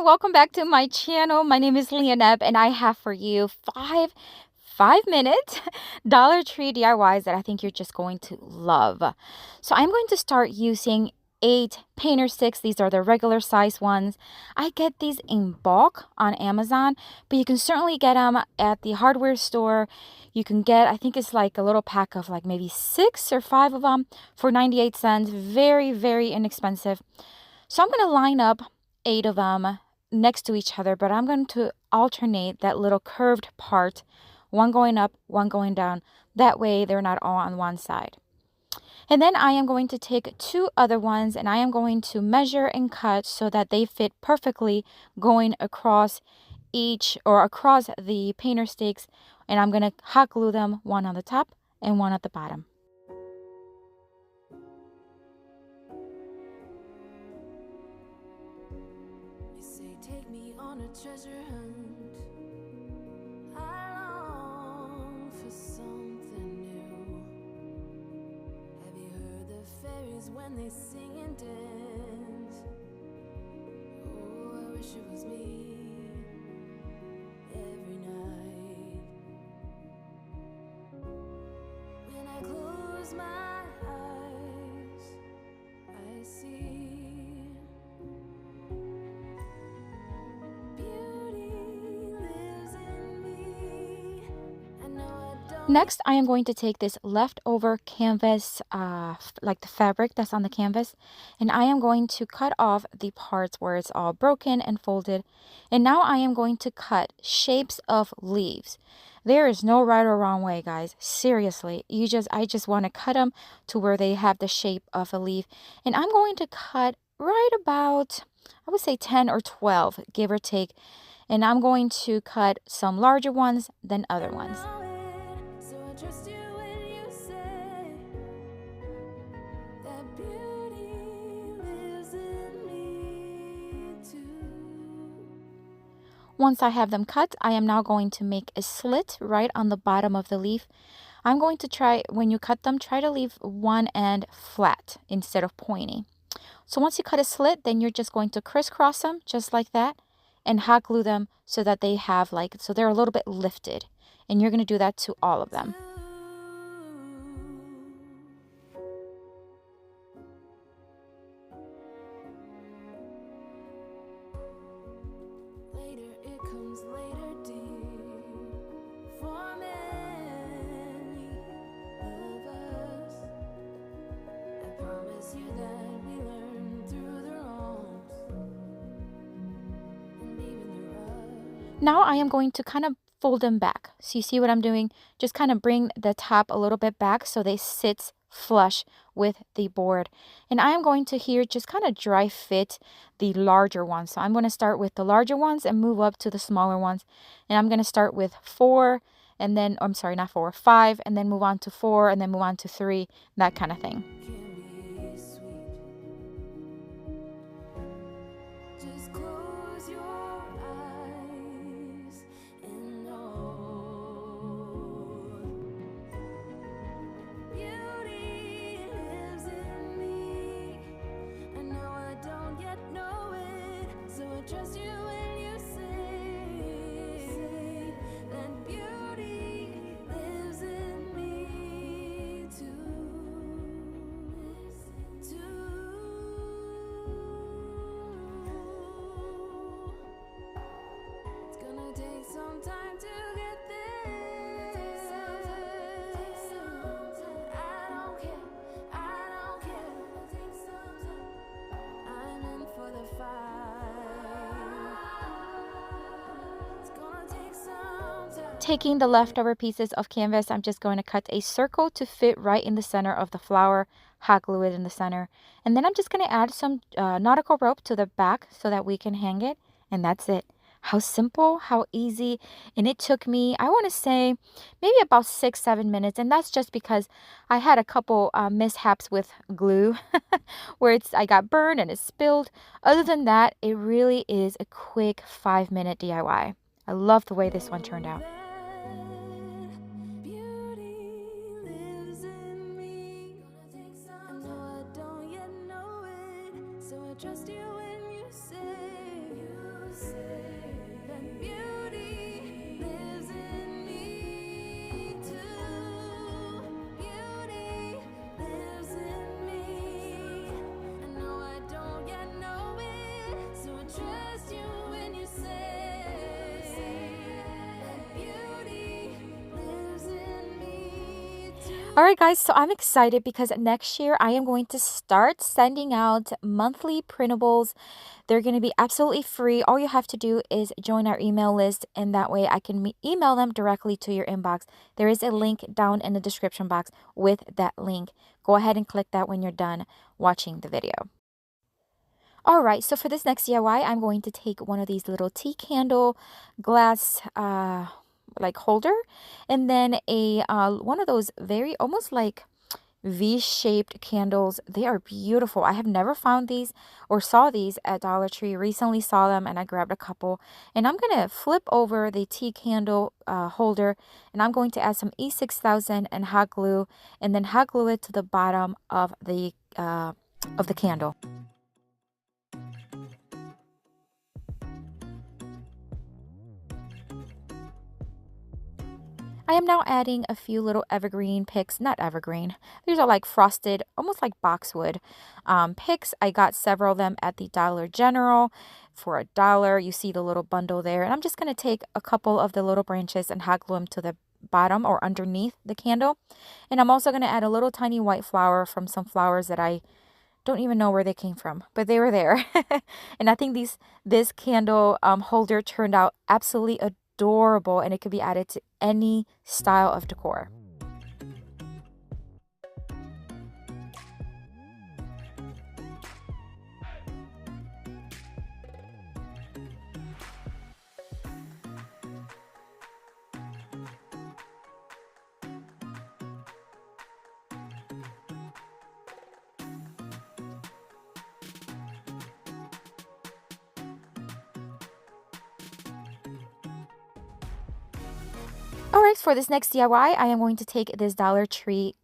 everyone, welcome back to my channel. My name is Leonette and I have for you five-minute Dollar Tree DIYs that I think you're just going to love. So I'm going to start using 8 painter sticks. These are the regular size ones. I get these in bulk on Amazon, but you can certainly get them at the hardware store. You can get, I think it's like a little pack of like maybe 6 or 5 of them for 98 cents. Very, very inexpensive. So I'm going to line up 8 of them next to each other, but I'm going to alternate that little curved part, one going up, one going down. That way they're not all on one side. And then I am going to take 2 other ones and I am going to measure and cut so that they fit perfectly going across across the painter sticks, and I'm going to hot glue them, one on the top and one at the bottom. Take me on a treasure hunt. I long for something new. Have you heard the fairies when they sing and dance? Oh, I wish it was me every night. When I close my eyes, I see Next, I am going to take this leftover canvas, like the fabric that's on the canvas, and I am going to cut off the parts where it's all broken and folded. And now I am going to cut shapes of leaves. There is no right or wrong way, guys. Seriously, I just want to cut them to where they have the shape of a leaf. And I'm going to cut right about, I would say 10 or 12, give or take. And I'm going to cut some larger ones than other ones. Trust you when you say that beauty lives in me too. Once I have them cut, I am now going to make a slit right on the bottom of the leaf. I'm going to try, when you cut them, try to leave one end flat instead of pointy. So once you cut a slit, then you're just going to crisscross them just like that and hot glue them so that they have so they're a little bit lifted. And you're going to do that to all of them. Later it comes later, dear, for many of us. I promise you that we learn through the wrongs and even the rough. Now I am going to kind of fold them back. So you see what I'm doing? Just kind of bring the top a little bit back so they sit flush with the board. And I am going to here just kind of dry fit the larger ones. So I'm going to start with the larger ones and move up to the smaller ones. And I'm going to start with 4 and then, I'm sorry, not 4, 5, and then move on to 4 and then move on to 3, that kind of thing. Just close your eyes and know beauty lives in me. I know I don't yet know it, so I trust you when you say that beauty lives in me too. It's gonna take some time to get there. I don't care. I'm in for the fight. It's gonna take some time. Taking the leftover pieces of canvas, I'm just going to cut a circle to fit right in the center of the flower, hot glue it in the center. And then I'm just going to add some nautical rope to the back so that we can hang it. And that's it. How simple, how easy. And it took me, I want to say, maybe about 6-7 minutes. And that's just because I had a couple mishaps with glue where I got burned and it spilled. Other than that, it really is a quick 5-minute DIY. I love the way this one turned out. Beauty lives in me. I know I don't yet know it, so I trust you when you say All right, guys, so I'm excited because next year I am going to start sending out monthly printables. They're going to be absolutely free. All you have to do is join our email list, and that way I can email them directly to your inbox. There is a link down in the description box with that link. Go ahead and click that when you're done watching the video. All right, so for this next DIY, I'm going to take one of these little tea candle glass like holder, and then a one of those very almost like V-shaped candles. They are beautiful. I have never found these or saw these at Dollar Tree. Recently saw them and I grabbed a couple. And I'm going to flip over the tea candle holder, and I'm going to add some E6000 and hot glue, and then hot glue it to the bottom of the candle. I am now adding a few little evergreen picks, not evergreen. These are like frosted, almost like boxwood picks. I got several of them at the Dollar General for $1. You see the little bundle there. And I'm just going to take a couple of the little branches and hot glue them to the bottom or underneath the candle. And I'm also going to add a little tiny white flower from some flowers that I don't even know where they came from, but they were there. And I think this candle holder turned out absolutely adorable, and it could be added to any style of decor. All right, for this next DIY, I am going to take this Dollar Tree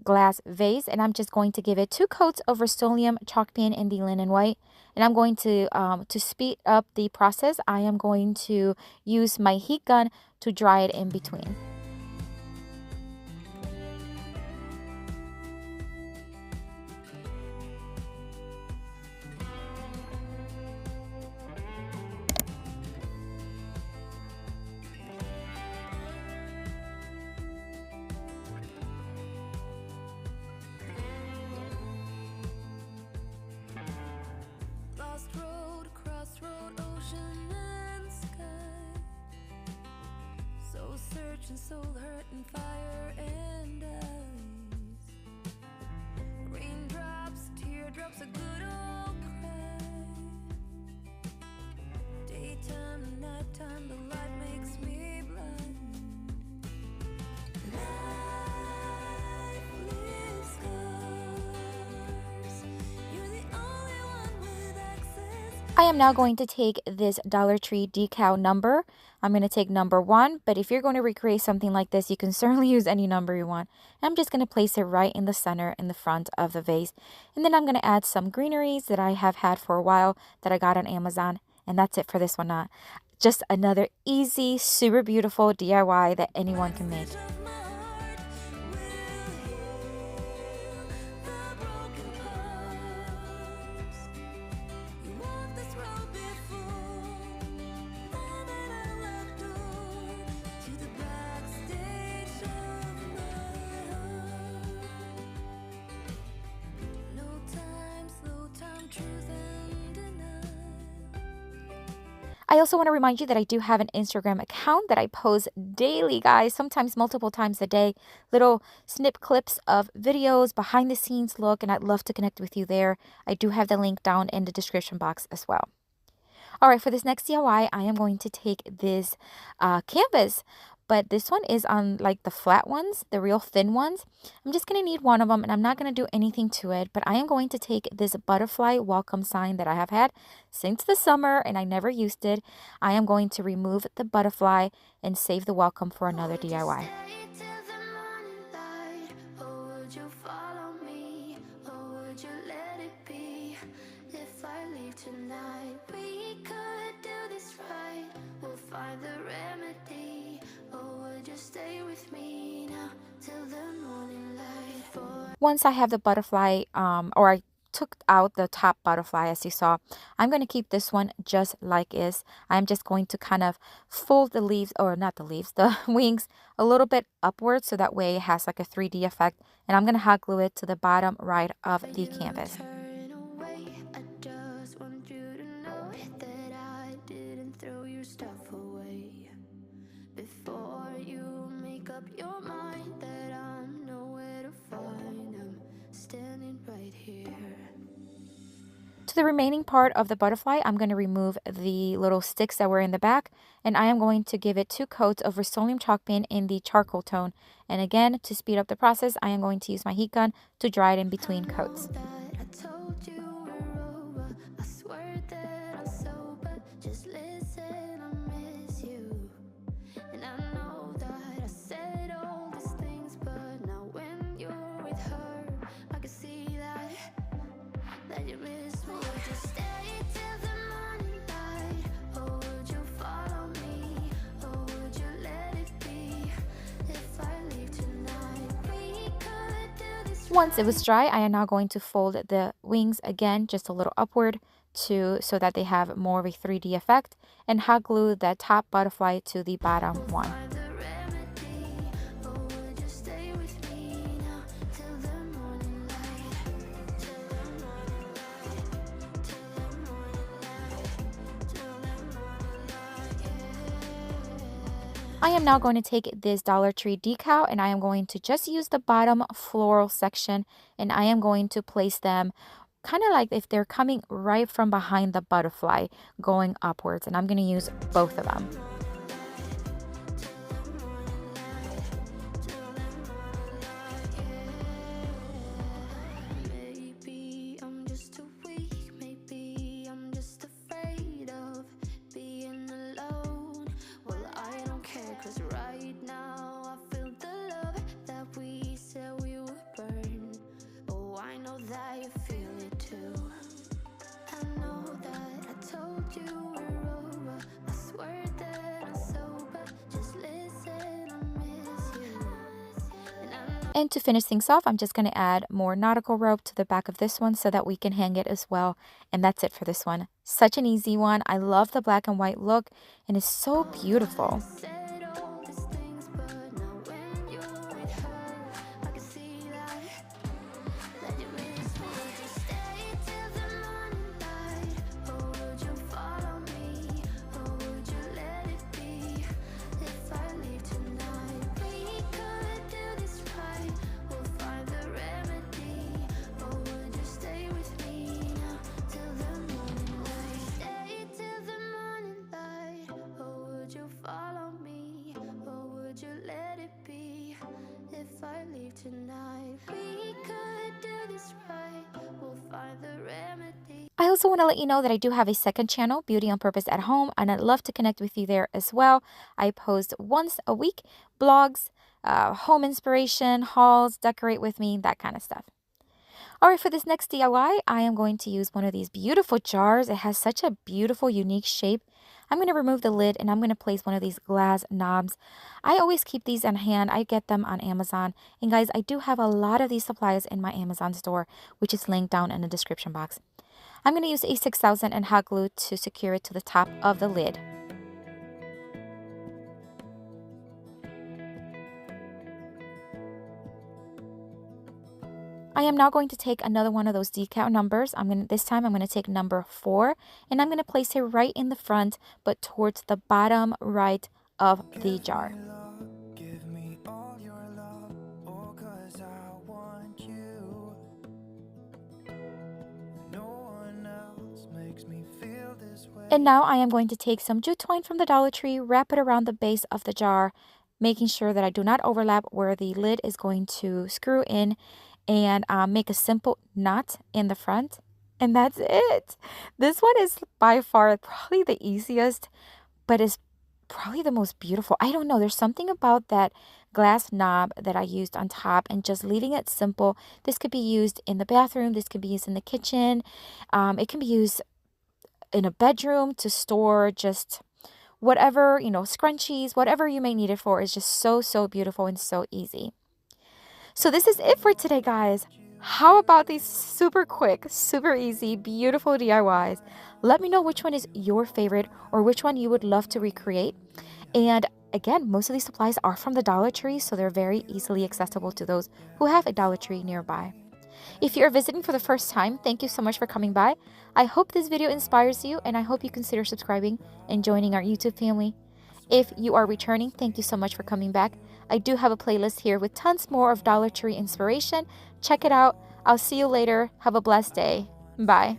glass vase, and I'm just going to give it 2 coats of Rust-Oleum chalk paint in the linen white. And I'm going to speed up the process, I am going to use my heat gun to dry it in between. Crossroad, ocean and sky. So searching, soul hurt and fire and ice. Raindrops, teardrops, a good old cry. Daytime and nighttime, the light makes me blind. Life leaves scars. You're the only one with access. I am now going to take this Dollar Tree decal number. I'm going to take number 1, but if you're going to recreate something like this, you can certainly use any number you want. I'm just going to place it right in the center in the front of the vase. And then I'm going to add some greeneries that I have had for a while that I got on Amazon. And that's it for this one. Just another easy, super beautiful DIY that anyone can make. I also want to remind you that I do have an Instagram account that I post daily, guys, sometimes multiple times a day, little snip clips of videos, behind the scenes look, and I'd love to connect with you there. I do have the link down in the description box as well. All right, for this next DIY, I am going to take this canvas, but this one is on like the flat ones, the real thin ones. I'm just going to need one of them, and I'm not going to do anything to it, but I am going to take this butterfly welcome sign that I have had since the summer, and I never used it. I am going to remove the butterfly and save the welcome for another DIY. Find the remedy, or would you stay with me now till the morning light? Once I have the butterfly, or I took out the top butterfly as you saw. I'm going to keep this one just like is. I'm just going to kind of fold the leaves, or not the leaves, the wings a little bit upwards so that way it has like a 3D effect. And I'm going to hot glue it to the bottom right of the canvas. Turn away, I just want you to know that I didn't throw your stuff away. Before you make up your mind that I'm nowhere to find, I'm standing right here. To the remaining part of the butterfly, I'm going to remove the little sticks that were in the back, and I am going to give it 2 coats of Rust-Oleum chalk paint in the charcoal tone. And again, to speed up the process, I am going to use my heat gun to dry it in between coats. I told you we're over. I swear that I'm sober. Just listen, I miss you. And I know that I said all these things, but now when you're with her, I can see that you miss me. Would you stay till the morning light, or would you follow me, or would you let it be? If I leave tonight, we could do this. Once it was dry, I am now going to fold the wings again just a little upward so that they have more of a 3D effect, and hot glue the top butterfly to the bottom one. I am now going to take this Dollar Tree decal, and I am going to just use the bottom floral section, and I am going to place them kind of like if they're coming right from behind the butterfly going upwards, and I'm going to use both of them. Maybe I'm just too weak, maybe I'm just afraid of being alone. Well, I don't care, 'cause right now I feel the love that we said we would burn. Oh, I know that you feel it too. I know that I told you we're over. I swear that I'm sober. Just listen, I miss you. And to finish things off, I'm just going to add more nautical rope to the back of this one so that we can hang it as well. And that's it for this one. Such an easy one. I love the black and white look, and it's so beautiful. I also want to let you know that I do have a second channel, Beauty on Purpose at Home, and I'd love to connect with you there as well. I post once a week, blogs, home inspiration, hauls, decorate with me, that kind of stuff. All right, for this next DIY, I am going to use one of these beautiful jars. It has such a beautiful, unique shape. I'm going to remove the lid, and I'm going to place one of these glass knobs. I always keep these on hand. I get them on Amazon. And guys, I do have a lot of these supplies in my Amazon store, which is linked down in the description box. I'm going to use a 6000 and hot glue to secure it to the top of the lid. I am now going to take another one of those decal numbers. This time I'm going to take number 4, and I'm going to place it right in the front, but towards the bottom right of the jar. And now I am going to take some jute twine from the Dollar Tree, wrap it around the base of the jar, making sure that I do not overlap where the lid is going to screw in, and make a simple knot in the front. And that's it. This one is by far probably the easiest, but it's probably the most beautiful. I don't know. There's something about that glass knob that I used on top, and just leaving it simple. This could be used in the bathroom. This could be used in the kitchen. It can be used in a bedroom to store just whatever, scrunchies, whatever you may need it for. Is just so, so beautiful and so easy. So this is it for today, guys. How about these super quick, super easy, beautiful DIYs? Let me know which one is your favorite or which one you would love to recreate. And again, most of these supplies are from the Dollar Tree, so they're very easily accessible to those who have a Dollar Tree nearby. If you're visiting for the first time, thank you so much for coming by. I hope this video inspires you, and I hope you consider subscribing and joining our YouTube family. If you are returning, thank you so much for coming back. I do have a playlist here with tons more of Dollar Tree inspiration. Check it out. I'll see you later. Have a blessed day. Bye.